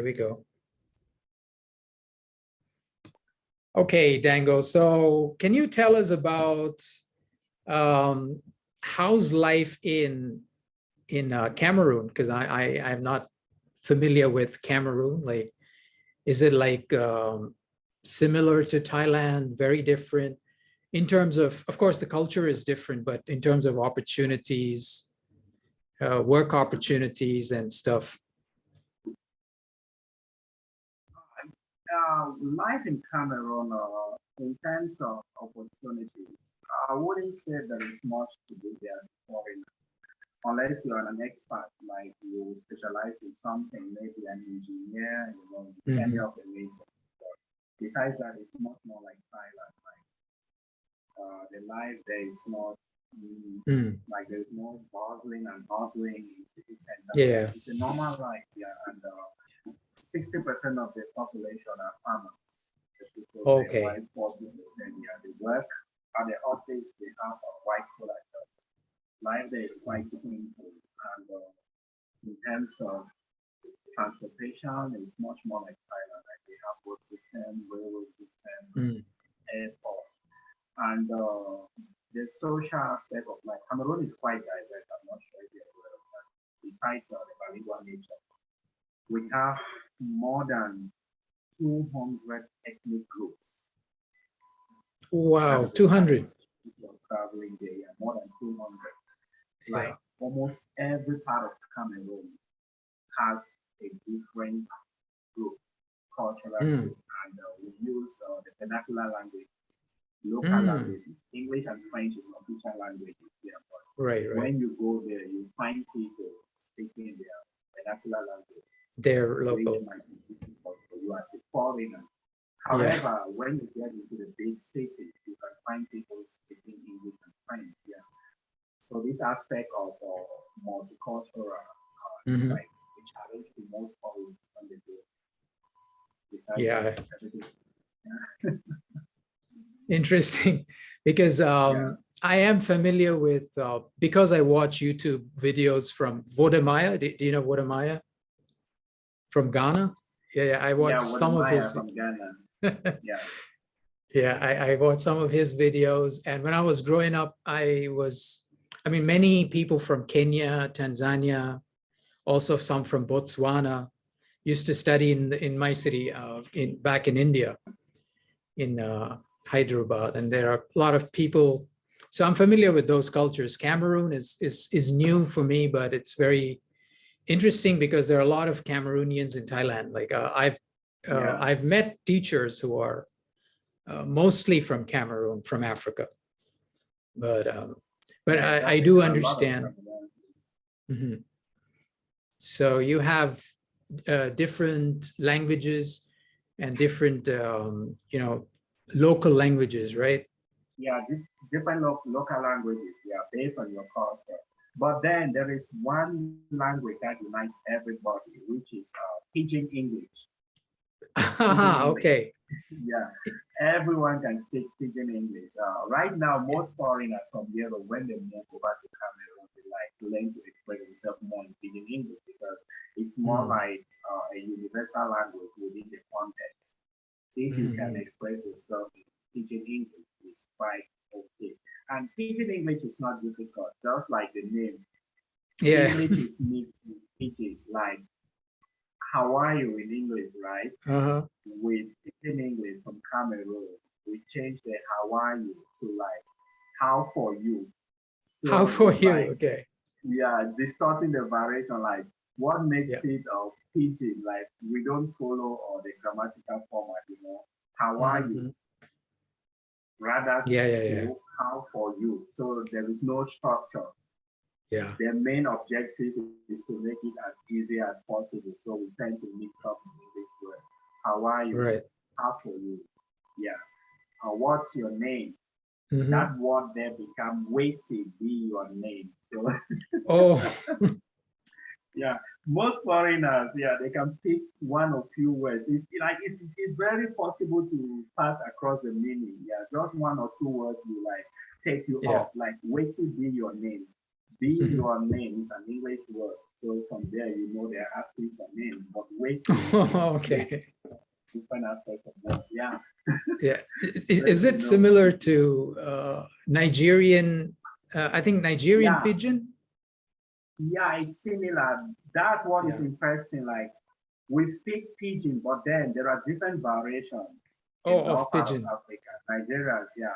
Here we go. Okay, Dango. So can you tell us about how's life in Cameroon? Because I'm not familiar with Cameroon. Like, is it like similar to Thailand? Very different in terms of course, the culture is different, but in terms of opportunities, work opportunities and stuff. Life in Cameroon, in terms of opportunity, I wouldn't say there is much to do there as a foreigner, unless you're an expert, like you specialize in something, maybe an engineer, any of the major. Besides that, it's much more like Thailand. Like the life there is not like there's no bustling and bustling in city center. Yeah, it's a normal life, yeah, and 60% of the population are farmers. okay. 40%, yeah, they work at the office. They have a white collar jobs. Life there is quite simple, and in terms of transportation, it's much more like Thailand. Like they have road system, railway system, airports, and the social aspect of life. Cameroon is quite diverse. I'm not sure if you're aware of that. Besides the bilingual nature, we have more than 200 ethnic groups. Wow, 200. Traveling there, yeah, more than 200. Yeah. Like almost every part of Cameroon has a different group, cultural group, and we use the vernacular language, local languages. English and French is official languages here, but right. when you go there, you find people speaking their vernacular language. They're local. Might be difficult for you as a foreigner. However, when you get into the big cities, you can find people speaking English and French. Yeah. So this aspect of multicultural is like a challenge to most foreigners on the day. Interesting, because I am familiar with because I watch YouTube videos from Vodemaya. Do you know Vodemaya? From Ghana? Yeah, I watched some of his. From Ghana. I watched some of his videos, and when I was growing up, many people from Kenya, Tanzania, also some from Botswana, used to study in my city, back in India, in Hyderabad, and there are a lot of people. So I'm familiar with those cultures. Cameroon is new for me, but it's very interesting because there are a lot of Cameroonians in Thailand. Like I've met teachers who are mostly from Cameroon, from Africa, but I do understand. So you have different languages and different local languages, right? Yeah, different local languages, based on your culture. But then there is one language that unites everybody, which is Pidgin English. Okay. Yeah, everyone can speak Pidgin English. Right now, most foreigners from Europe, when they move over to Cameroon, they like learn to express themselves more in Pidgin English because it's more like a universal language within the context. If you can express yourself in Pidgin English, it's quite okay. And Pidgin English is not difficult, just like the name. Yeah. English is mixed with Pidgin, like how are you in English, right? With Pidgin English from Cameroon, we changed the how are you to like how for you. So how for you? Like, okay. Yeah, distorting the variation, like what makes it of Pidgin, like we don't follow or the grammatical format, How are you? Rather to how for you. So there is no structure. Yeah. Their main objective is to make it as easy as possible. So we tend to mix up in English word. How are you? Right. How for you? Yeah. What's your name? That word there become waiting be your name. So yeah, most foreigners, they can pick one or few words. It's very possible to pass across the meaning. Yeah, just one or two words will like take you off. Like waiting be your name. Be your name is an English word. So from there, you know they're asking for name, but wait. Okay. Different aspects of that. Yeah. Yeah. Is it similar to Nigerian, I think Nigerian pidgin? Yeah, it's similar. That's what is interesting. Like we speak pidgin, but then there are different variations in all Of parts of pidgin. Africa. Nigerians, yeah.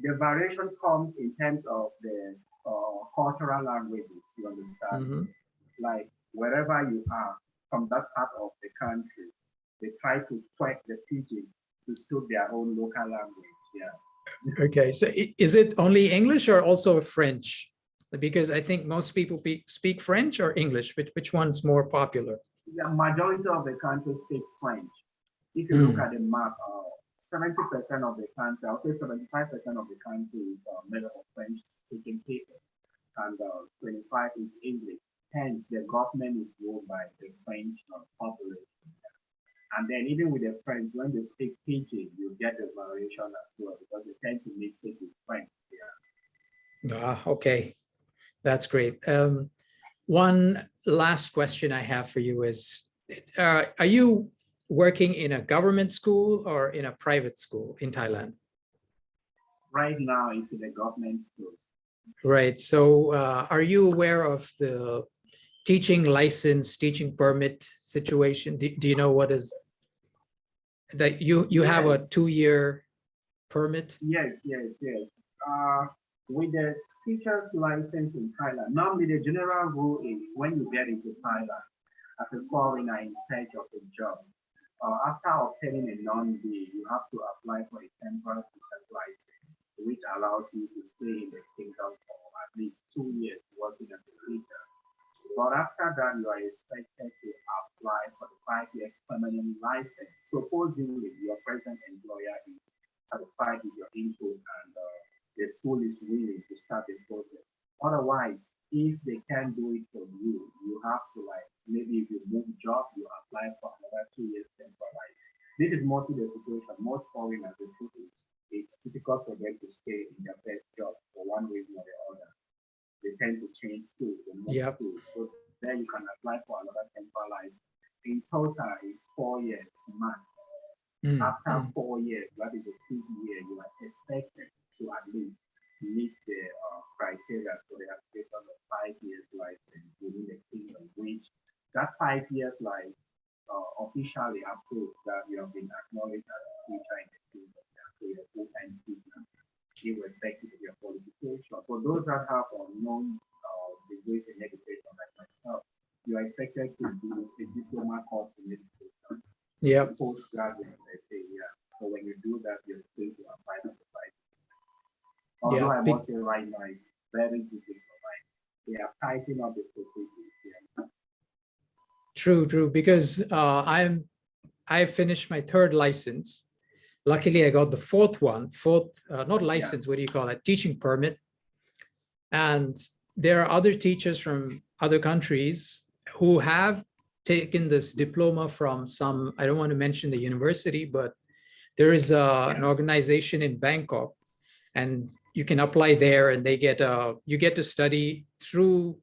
The variation comes in terms of the cultural languages, you understand? Like wherever you are from that part of the country, they try to tweak the pidgin to suit their own local language. Yeah. Okay, so is it only English or also French? Because I think most people speak French or English. Which one's more popular? The majority of the country speaks French. If you look at the map, 70% of the country, I would say 75% of the country is made up of French-speaking people, and 25 is English. Hence, the government is ruled by the French population. And then even with the French, when they speak Pidgin, you get the variation as well because they tend to mix it with French. Yeah. Okay, that's great. One last question I have for you is, are you working in a government school or in a private school in Thailand? Right now, it's in the government school. Right. So are you aware of the teaching license, teaching permit situation? Do you know what is that you have a 2-year permit? Yes. With the teacher's license in Thailand, normally the general rule is when you get into Thailand as a foreigner in search of a job, after obtaining a non-B, you have to apply for a temporary teacher's license, which allows you to stay in the kingdom for at least 2 years working as a teacher. But after that, you are expected to apply for the 5 years permanent license. Supposedly, your present employer is satisfied with your input and the school is willing to start the process. Otherwise, if they can't do it for you, you have to maybe if you move job, you apply for another 2 years temporary license. This is mostly the situation. Most foreigners, it's difficult for them to stay in their best job for one reason or the other. They tend to change schools, they move schools. So then you can apply for another temporary license. In total, it's 4 years max. After 4 years, that is the 5th year, you are expected to at least meet the criteria for the application of 5 years license within the kingdom, which that 5 years officially approved that you have been acknowledged as a teacher in the kingdom. So you're a full-time teacher, irrespective of your qualification. For those that have unknown degrees in education like myself, you are expected to do a diploma course in education. Yeah. Postgraduate, they say, yeah. So when you do that, you're going to apply for the license. Although I must say right now, it's very difficult. They are tightening up the procedures here. True. Because I finished my 3rd license. Luckily, I got the 4th one. Not license. What do you call it? Teaching permit. And there are other teachers from other countries who have taken this diploma from some, I don't want to mention the university, but there is an organization in Bangkok, and you can apply there, and you get to study through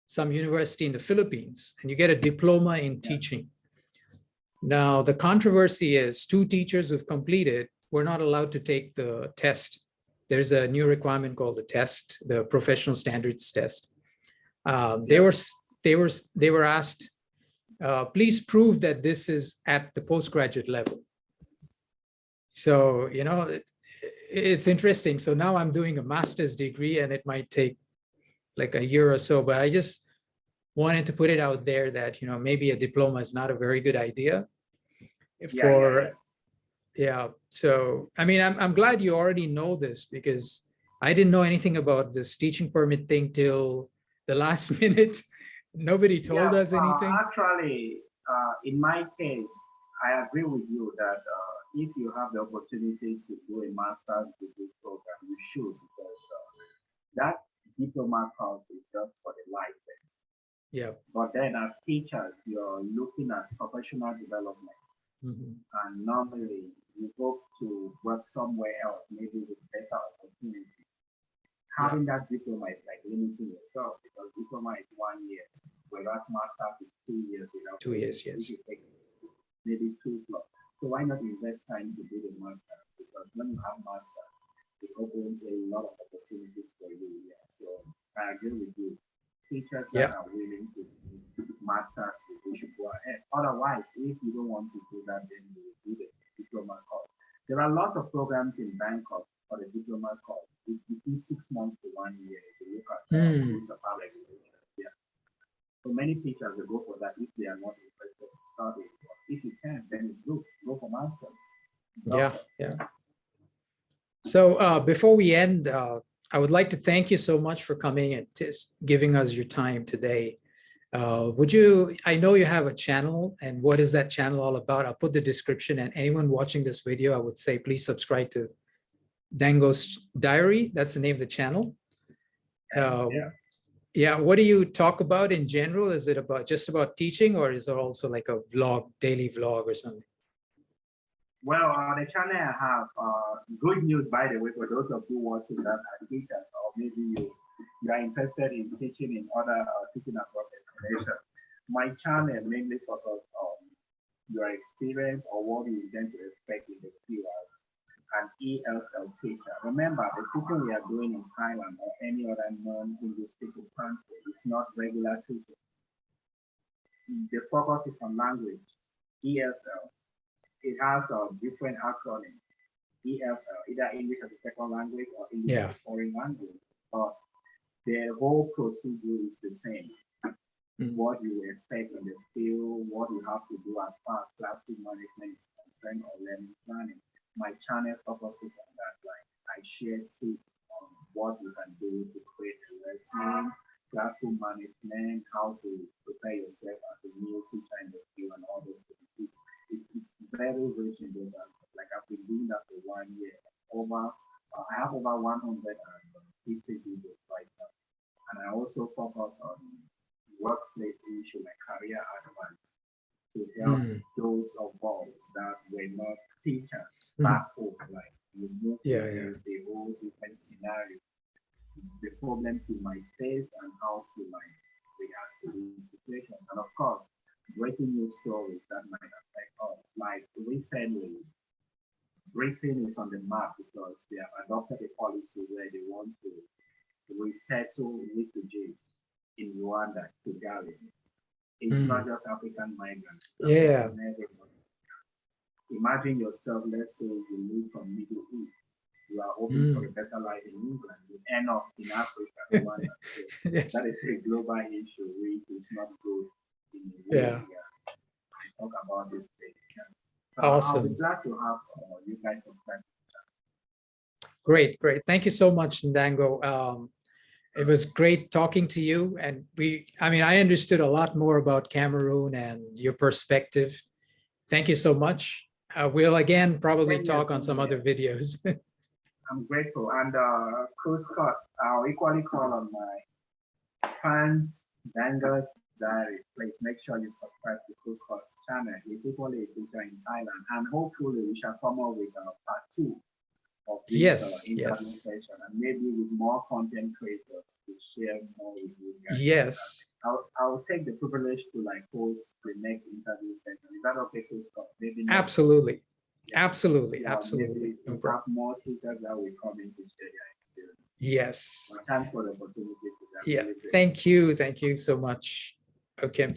some university in the Philippines, and you get a diploma in teaching. Now, the controversy is 2 teachers who've completed were not allowed to take the test. There's a new requirement called the test, the professional standards test. They were asked, please prove that this is at the postgraduate level. So, it's interesting. So now I'm doing a master's degree, and it might take like a year or so, but I just wanted to put it out there that, maybe a diploma is not a very good idea So, I mean, I'm glad you already know this, because I didn't know anything about this teaching permit thing till the last minute. Nobody told us anything. Actually, in my case, I agree with you that if you have the opportunity to do a master's degree program, you should, because that diploma course is just for the license. Yeah. But then as teachers, you're looking at professional development. And normally you hope to work somewhere else, maybe with better opportunity. having that diploma is like limiting yourself because diploma is 1 year, whereas master's is 2 years without 2 years, yes. If you take maybe 2 plus. So why not invest time to do the master? Because when you have master, it opens a lot of opportunities for you. Yeah. So I agree with you. Teachers that are willing to do masters, they should go ahead. Otherwise, if you don't want to do that, then you do the diploma course. There are lots of programs in Bangkok for the diploma course. It's between 6 months to 1 year. If you look at rules of our regulation. Yeah. So many teachers will go for that if they are not interested in studying. But if you can, then go for masters. Yeah. So before we end, I would like to thank you so much for coming and just giving us your time today. I know you have a channel, and what is that channel all about? I'll put the description, and anyone watching this video, I would say, please subscribe to NDANGOH'S Diary. That's the name of the channel. Yeah. What do you talk about in general? Is it just about teaching, or is there also like a vlog, daily vlog or something? Well, on the channel I have good news, by the way, for those of you watching that are teachers, or maybe you are interested in teaching in other teaching abroad destination. My channel mainly focuses on your experience or what you intend to expect in the field as an ESL teacher. Remember, the teaching we are doing in Thailand or any other non-English speaking country is not regular teaching. The focus is on language, ESL. It has a different acronym, EFL, either English as a second language or English as a foreign language. But the whole procedure is the same. What you expect in the field, what you have to do as far as classroom management is concerned or learning planning. My channel focuses on that. Like I share tips on what you can do to create a lesson, classroom management, how to prepare yourself as a new teacher in the field, and all those things. It's very rich in those aspects. Like I've been doing that for 1 year. I have over 150 videos right now, and I also focus on workplace issues like career advice to help those of us that were not teachers back home. Like you move the whole different scenario, the problems you might face, and how to react to these situations, and of course, breaking news stories that might affect us. Like recently, Britain is on the map because they have adopted a policy where they want to resettle refugees in Rwanda, Kigali. It's not just African migrants. Imagine yourself, let's say you move from Middle East. You are hoping for a better life in England. You end up in Africa, Rwanda. So that is a global issue which is not good in the way I talk about this thing. Awesome. I'll be glad to have you guys subscribe. Great. Thank you so much, NDANGO. It was great talking to you. And I understood a lot more about Cameroon and your perspective. Thank you so much. We'll again probably talk on some other videos. I'm grateful. And Coach Scott, I'll equally call on my fans, NDANGOH'S Diary. Please make sure you subscribe to Coach Scott's channel. He's equally a teacher in Thailand. And hopefully we shall come up with part 2 of this interview session, and maybe with more content creators to share more with you guys. I'll take the privilege to host the next interview session. Is that okay, Coach Scott? Absolutely. Absolutely. Maybe we'll have more teachers that will come in to share their experience. Yes. Well, thanks for the opportunity. Thank you so much. Okay.